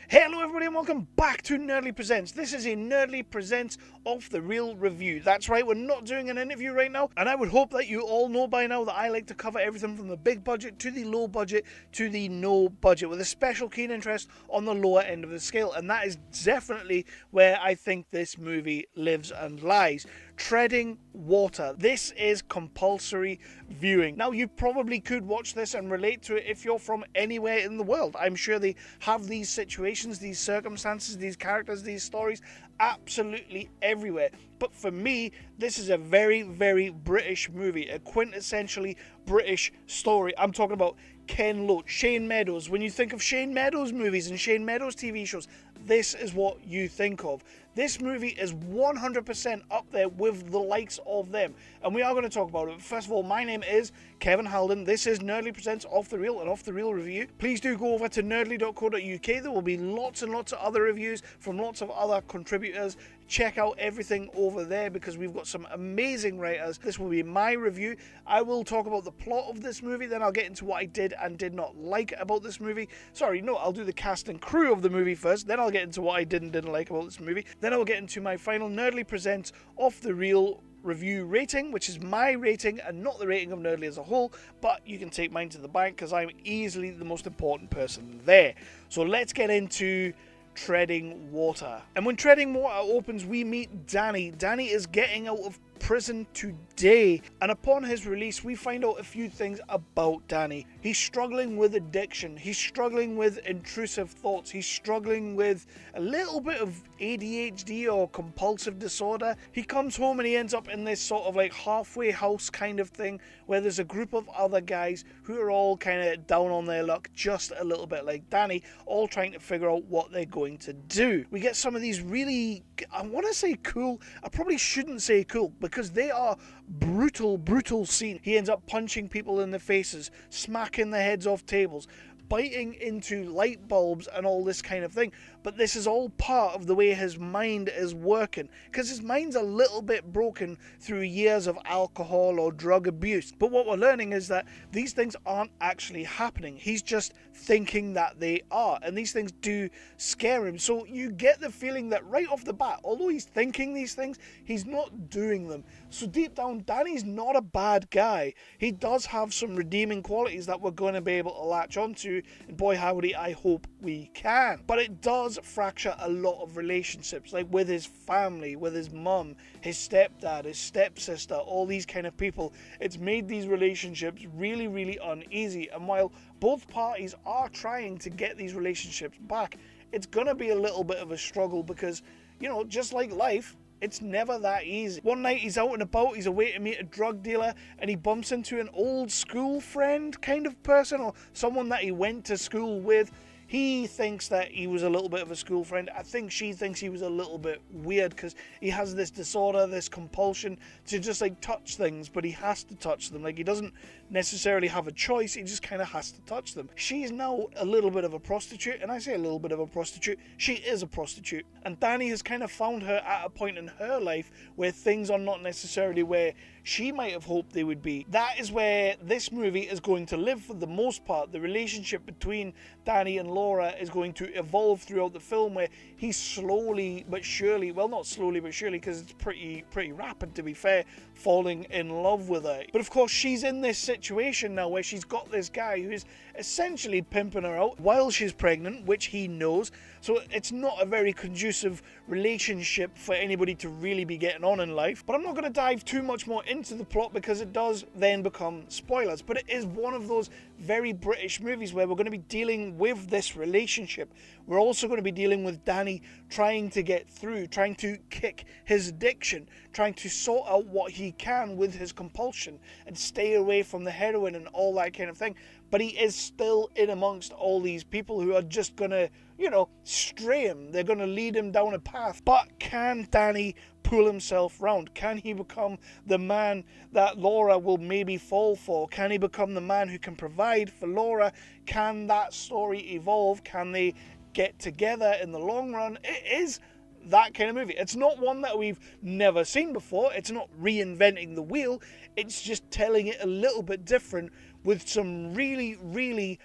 Hello everybody and welcome back to Nerdly Presents. This is a Nerdly Presents Off the Reel review. That's right, we're not doing an interview right now, and I would hope that you all know by now that I like to cover everything from the big budget to the low budget to the no budget, with a special keen interest on the lower end of the scale, and that is definitely where I think this movie lives and lies. Treading water. This is compulsory viewing. Now, you probably could watch this and relate to it if you're from anywhere in the world. I'm sure they have these situations, these circumstances, these characters, these stories absolutely everywhere. But for me, this is a very, very British movie, a quintessentially British story. I'm talking about Ken Loach, Shane Meadows. When you think of Shane Meadows movies and Shane Meadows TV shows, this is what you think of. This movie is 100% up there with the likes of them, and we are going to talk about it. First of all, my name is Kevin Halden. This is Nerdly Presents Off the Reel, and Off the Reel review. Please do go over to nerdly.co.uk. There will be lots and lots of other reviews from lots of other contributors. Check out everything over there because we've got some amazing writers. This will be my review. I will talk about the plot of this movie, then I'll get into what I did and did not like about this movie. Sorry, no, I'll do the cast and crew of the movie first, then I'll get into what I did and didn't like about this movie. Then I will get into my final Nerdly Presents Off the Reel review rating, which is my rating and not the rating of Nerdly as a whole, but you can take mine to the bank because I'm easily the most important person there. So let's get into Treading Water. And when Treading Water opens, we meet Danny. Danny is getting out of prison today, and upon his release we find out a few things about Danny. He's struggling with addiction, he's struggling with intrusive thoughts, he's struggling with a little bit of ADHD or compulsive disorder. He comes home and he ends up in this sort of like halfway house kind of thing where there's a group of other guys who are all kind of down on their luck just a little bit like Danny, all trying to figure out what they're going to do. We get some of these really, I want to say cool, I probably shouldn't say cool because they are brutal scenes. He ends up punching people in the faces, smacking the heads off tables, biting into light bulbs and all this kind of thing. But this is all part of the way his mind is working, because his mind's a little bit broken through years of alcohol or drug abuse. But what we're learning is that these things aren't actually happening. He's just thinking that they are, and these things do scare him. So you get the feeling that right off the bat, although he's thinking these things, he's not doing them. So deep down, Danny's not a bad guy. He does have some redeeming qualities that we're going to be able to latch onto, and boy howdy, I hope we can. But it does fracture a lot of relationships, like with his family, with his mum, his stepdad, his stepsister, all these kind of people. It's made these relationships really uneasy, and while both parties are trying to get these relationships back, it's gonna be a little bit of a struggle because, you know, just like life, it's never that easy. One night he's out and about, he's away to meet a drug dealer, and he bumps into an old school friend kind of person, or someone that he went to school with. He thinks that he was a little bit of a school friend. I think she thinks he was a little bit weird because he has this disorder, this compulsion to just like touch things, but he has to touch them. Like, he doesn't necessarily have a choice, he just kind of has to touch them. She's now a little bit of a prostitute, and I say a little bit of a prostitute, she is a prostitute. And Danny has kind of found her at a point in her life where things are not necessarily where she might have hoped they would be. That is where this movie is going to live for the most part. The relationship between Danny and Laura is going to evolve throughout the film, where he's slowly but surely, well, not slowly but surely because it's pretty rapid to be fair, falling in love with her. But of course she's in this situation now where she's got this guy who is essentially pimping her out while she's pregnant, which he knows. So it's not a very conducive relationship for anybody to really be getting on in life. But I'm not going to dive too much more into the plot because it does then become spoilers. But it is one of those very British movies where we're going to be dealing with this relationship. We're also going to be dealing with Danny trying to get through, trying to kick his addiction, trying to sort out what he can with his compulsion and stay away from the heroin and all that kind of thing. But he is still in amongst all these people who are just going to, you know, stray him. They're going to lead him down a path. But can Danny pull himself round? Can he become the man that Laura will maybe fall for? Can he become the man who can provide for Laura? Can that story evolve? Can they get together in the long run? It is that kind of movie. It's not one that we've never seen before. It's not reinventing the wheel. It's just telling it a little bit different with some really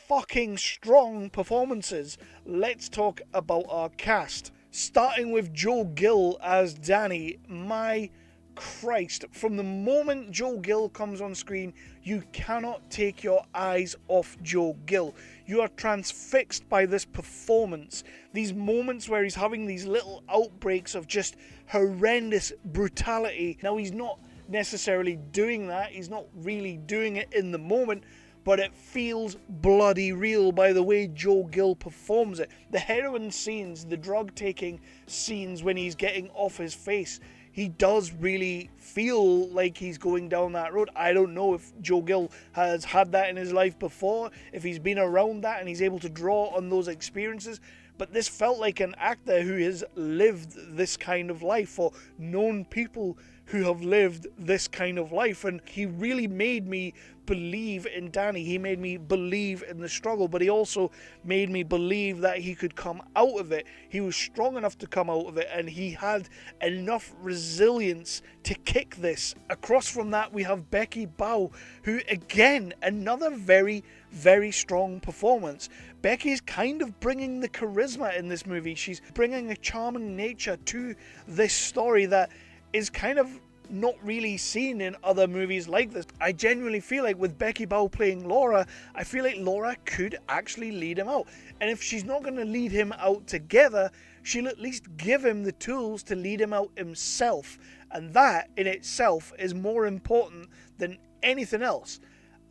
fucking strong performances. Let's talk about our cast. Starting with Gill as Danny. My Christ, from the moment Gill comes on screen, you cannot take your eyes off Gill. You are transfixed by this performance. These moments where he's having these little outbreaks of just horrendous brutality. Now, he's not necessarily doing that. He's not really doing it in the moment, but it feels bloody real by the way Gill performs it. The heroin scenes, the drug taking scenes when he's getting off his face, he does really feel like he's going down that road. I don't know if Gill has had that in his life before, if he's been around that and he's able to draw on those experiences, but this felt like an actor who has lived this kind of life, or known people who have lived this kind of life, and he really made me believe in Danny. He made me believe in the struggle, but he also made me believe that he could come out of it. He was strong enough to come out of it, and he had enough resilience to kick this. Across from that, we have Becky Bowe, who, again, another very, very strong performance. Becky's kind of bringing the charisma in this movie. She's bringing a charming nature to this story that is kind of not really seen in other movies like this. I genuinely feel like with Becky Bowe playing Laura, I feel like Laura could actually lead him out. And if she's not going to lead him out together, she'll at least give him the tools to lead him out himself. And that in itself is more important than anything else.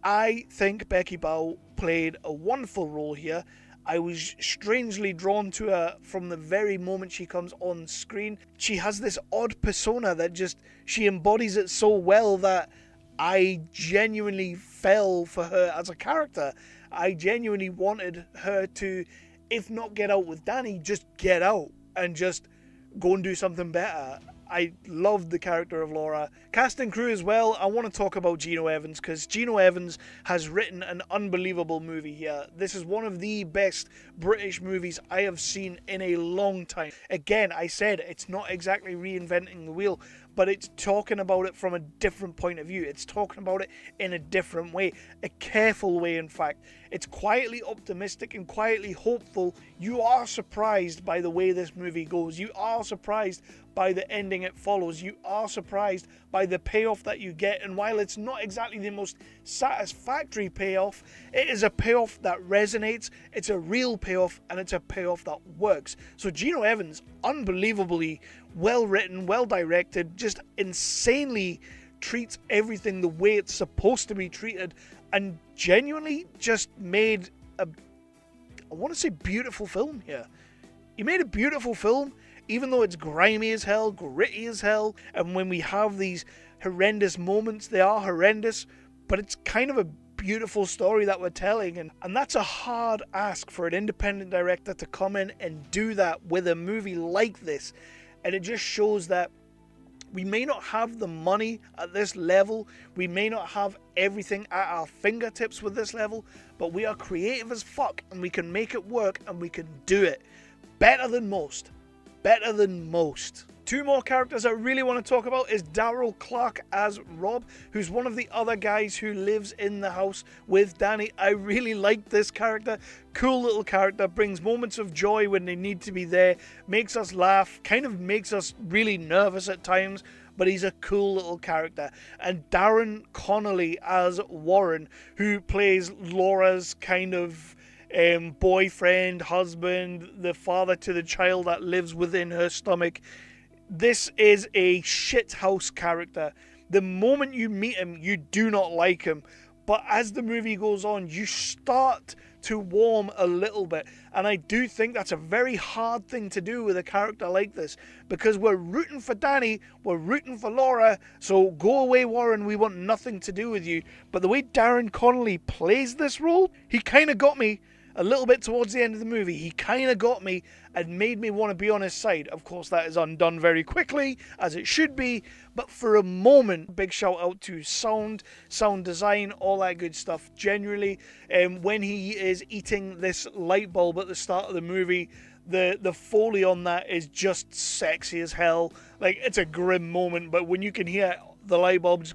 I think Becky Bowe played a wonderful role here. I was strangely drawn to her from the very moment she comes on screen. She has this odd persona that she embodies it so well that I genuinely fell for her as a character. I genuinely wanted her to, if not get out with Danny, just get out and just go and do something better. I loved the character of Laura. Cast and crew as well, I want to talk about Gino Evans, because Gino Evans has written an unbelievable movie here. This is one of the best British movies I have seen in a long time. Again, I said it's not exactly reinventing the wheel, but it's talking about it from a different point of view. It's talking about it in a different way, a careful way, in fact. It's quietly optimistic and quietly hopeful. You are surprised by the way this movie goes. You are surprised by the ending it follows. You are surprised by the payoff that you get, and while it's not exactly the most satisfactory payoff, it is a payoff that resonates, it's a real payoff, and it's a payoff that works. So Gino Evans, unbelievably well written, well directed, just insanely treats everything the way it's supposed to be treated, and genuinely just made a, I want to say, beautiful film here. He made a beautiful film, even though it's grimy as hell, gritty as hell, and when we have these horrendous moments, they are horrendous, but it's kind of a beautiful story that we're telling, and that's a hard ask for an independent director to come in and do that with a movie like this. And it just shows that we may not have the money at this level, we may not have everything at our fingertips with this level, but we are creative as fuck, and we can make it work, and we can do it better than most. Better than most. Two more characters I really want to talk about is Darryl Clark as Rob, who's one of the other guys who lives in the house with Danny. I really like this character. Cool little character, brings moments of joy when they need to be there, makes us laugh, kind of makes us really nervous at times, but he's a cool little character. And Darren Connelly as Warren, who plays Laura's kind of boyfriend, husband, the father to the child that lives within her stomach. This is a shithouse character. The moment you meet him, you do not like him. But as the movie goes on, you start to warm a little bit. And I do think that's a very hard thing to do with a character like this, because we're rooting for Danny, we're rooting for Laura, so go away, Warren, we want nothing to do with you. But the way Darren Connelly plays this role, he kind of got me a little bit towards the end of the movie. He kind of got me and made me want to be on his side. Of course, that is undone very quickly, as it should be, but for a moment, big shout out to sound design, all that good stuff. Generally, when he is eating this light bulb at the start of the movie, the Foley on that is just sexy as hell. Like, it's a grim moment, but when you can hear the light bulb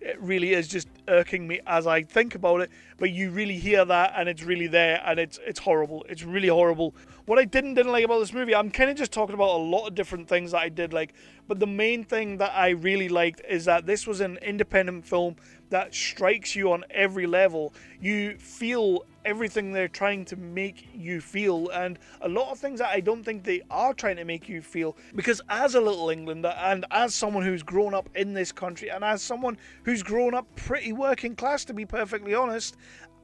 it really is just irking me as I think about it. But you really hear that, and it's really there, and it's horrible. It's really horrible. What I didn't like about this movie, I'm kind of just talking about a lot of different things that I did like, but the main thing that I really liked is that this was an independent film that strikes you on every level. You feel everything they're trying to make you feel, and a lot of things that I don't think they are trying to make you feel, because as a little Englander, and as someone who's grown up in this country, and as someone who's grown up pretty working class, to be perfectly honest,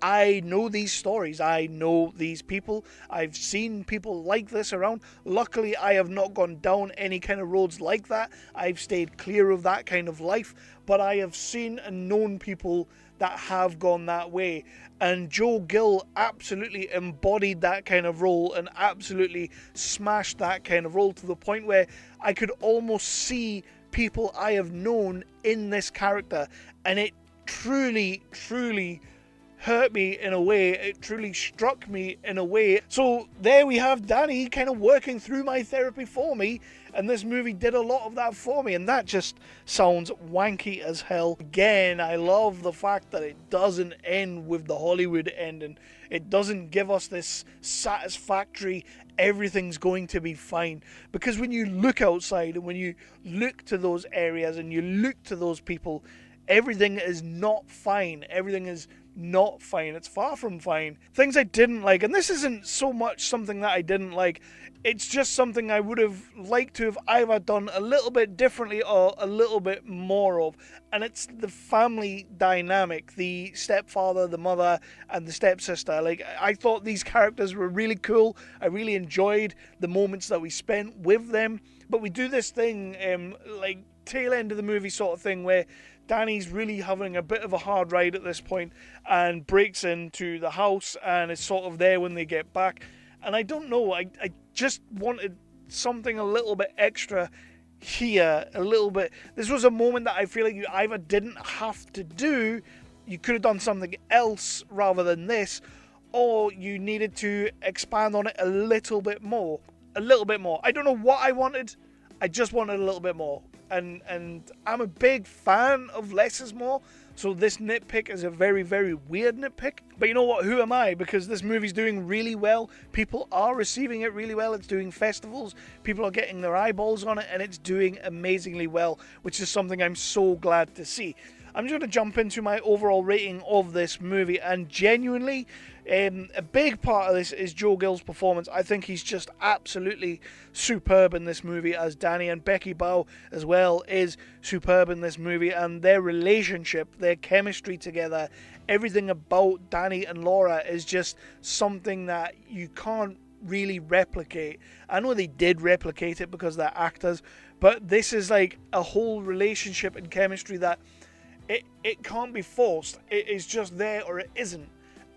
I know these stories. I know these people. I've seen people like this around. Luckily, I have not gone down any kind of roads like that. I've stayed clear of that kind of life. But I have seen and known people that have gone that way. And Gill absolutely embodied that kind of role and absolutely smashed that kind of role to the point where I could almost see people I have known in this character. And it truly, truly hurt me in a way. It truly struck me in a way. So there we have Danny kind of working through my therapy for me, and this movie did a lot of that for me, and that just sounds wanky as hell. Again, I love the fact that it doesn't end with the Hollywood ending. It doesn't give us this satisfactory everything's going to be fine, because when you look outside and when you look to those areas and you look to those people, everything is not fine. Everything is not fine. It's far from fine. Things I didn't like, and this isn't so much something that I didn't like, it's just something I would have liked to have either done a little bit differently or a little bit more of, and it's the family dynamic, the stepfather, the mother, and the stepsister. Like, I thought these characters were really cool. I really enjoyed the moments that we spent with them, but we do this thing, like tail end of the movie sort of thing, where Danny's really having a bit of a hard ride at this point and breaks into the house and is sort of there when they get back. And I don't know, I just wanted something a little bit extra here, a little bit. This was a moment that I feel like you either didn't have to do, you could have done something else rather than this, or you needed to expand on it a little bit more. A little bit more. I don't know what I wanted, I just wanted a little bit more. And I'm a big fan of less is more, so this nitpick is a very, very weird nitpick. But you know what, who am I? Because this movie's doing really well. People are receiving it really well. It's doing festivals. People are getting their eyeballs on it, and it's doing amazingly well, which is something I'm so glad to see. I'm just going to jump into my overall rating of this movie, and genuinely, a big part of this is Gill's performance. I think he's just absolutely superb in this movie as Danny, and Becky Bowe as well is superb in this movie, and their relationship, their chemistry together, everything about Danny and Laura is just something that you can't really replicate. I know they did replicate it because they're actors, but this is like a whole relationship and chemistry that it can't be forced. It is just there or it isn't.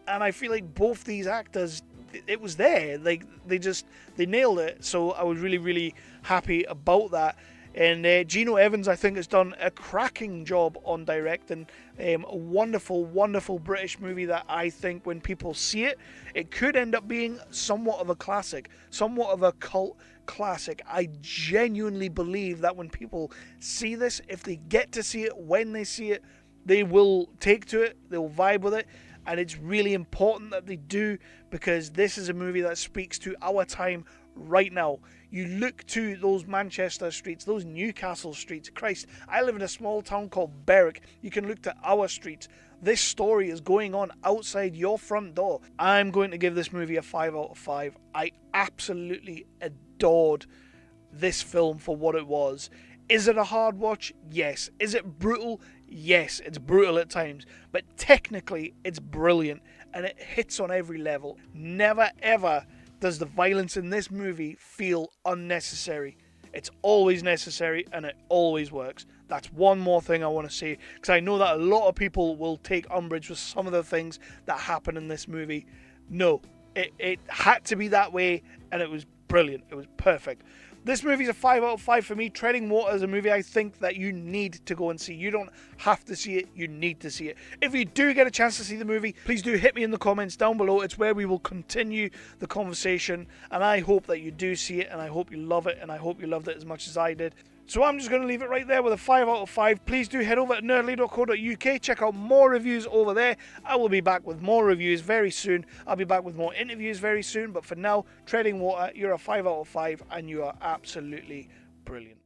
And I feel like both these actors, it was there. Like, they nailed it. So I was really, really happy about that. And Gino Evans, I think, has done a cracking job on directing. A wonderful, wonderful British movie that I think when people see it, it could end up being somewhat of a classic, somewhat of a cult classic. I genuinely believe that when people see this, if they get to see it, when they see it, they will take to it, they'll vibe with it. And it's really important that they do, because this is a movie that speaks to our time right now. You look to those Manchester streets, those Newcastle streets. Christ, I live in a small town called Berwick. You can look to our streets. This story is going on outside your front door. I'm going to give this movie a 5 out of 5. I absolutely adored this film for what it was. Is it a hard watch? Yes. Is it brutal? Yes, it's brutal at times, but technically it's brilliant and it hits on every level. Never ever does the violence in this movie feel unnecessary. It's always necessary and it always works. That's one more thing I want to say, because I know that a lot of people will take umbrage with some of the things that happen in this movie. No, it had to be that way, and it was brilliant. It was perfect. This movie's a 5 out of 5 for me. Treading Water is a movie I think that you need to go and see. You don't have to see it, you need to see it. If you do get a chance to see the movie, please do hit me in the comments down below. It's where we will continue the conversation, and I hope that you do see it, and I hope you love it, and I hope you loved it as much as I did. So I'm just going to leave it right there with a 5 out of 5. Please do head over to nerdly.co.uk, check out more reviews over there. I will be back with more reviews very soon. I'll be back with more interviews very soon, but for now, Treading Water, you're a 5 out of 5 and you are absolutely brilliant.